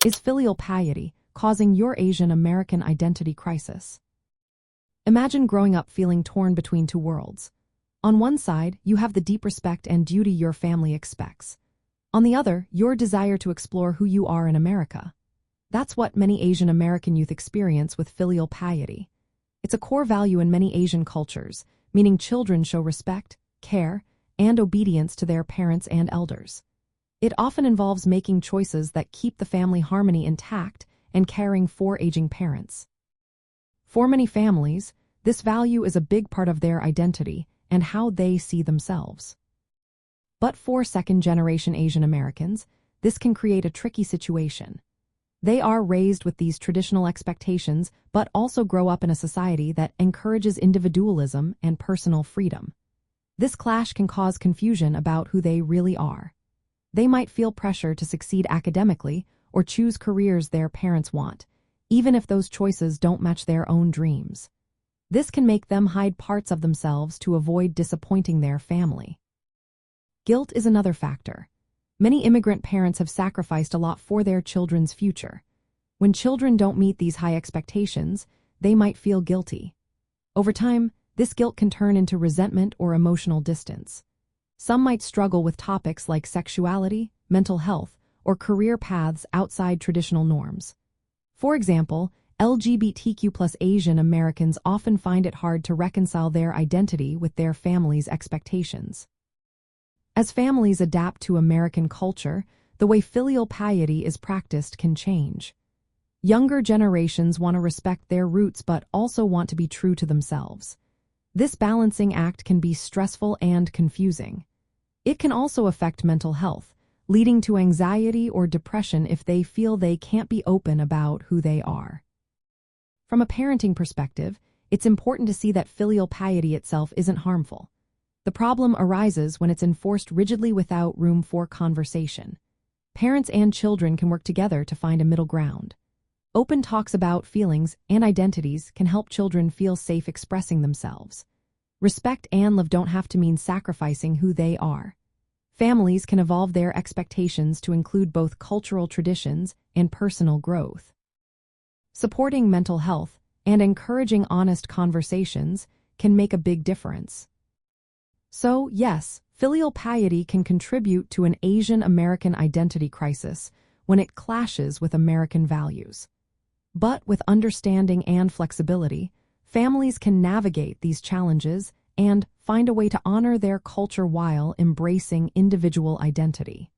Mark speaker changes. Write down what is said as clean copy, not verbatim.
Speaker 1: Is filial piety causing your Asian American identity crisis? Imagine growing up feeling torn between two worlds. On one side, you have the deep respect and duty your family expects. On the other, your desire to explore who you are in America. That's what many Asian American youth experience with filial piety. It's a core value in many Asian cultures, meaning children show respect, care, and obedience to their parents and elders. It often involves making choices that keep the family harmony intact and caring for aging parents. For many families, this value is a big part of their identity and how they see themselves. But for second-generation Asian Americans, this can create a tricky situation. They are raised with these traditional expectations, but also grow up in a society that encourages individualism and personal freedom. This clash can cause confusion about who they really are. They might feel pressure to succeed academically or choose careers their parents want, even if those choices don't match their own dreams. This can make them hide parts of themselves to avoid disappointing their family. Guilt is another factor. Many immigrant parents have sacrificed a lot for their children's future. When children don't meet these high expectations, they might feel guilty. Over time, this guilt can turn into resentment or emotional distance. Some might struggle with topics like sexuality, mental health, or career paths outside traditional norms. For example, LGBTQ+ Asian Americans often find it hard to reconcile their identity with their family's expectations. As families adapt to American culture, the way filial piety is practiced can change. Younger generations want to respect their roots but also want to be true to themselves. This balancing act can be stressful and confusing. It can also affect mental health, leading to anxiety or depression if they feel they can't be open about who they are. From a parenting perspective, it's important to see that filial piety itself isn't harmful. The problem arises when it's enforced rigidly without room for conversation. Parents and children can work together to find a middle ground. Open talks about feelings and identities can help children feel safe expressing themselves. Respect and love don't have to mean sacrificing who they are. Families can evolve their expectations to include both cultural traditions and personal growth. Supporting mental health and encouraging honest conversations can make a big difference. So, yes, filial piety can contribute to an Asian American identity crisis when it clashes with American values. But with understanding and flexibility, families can navigate these challenges and find a way to honor their culture while embracing individual identity.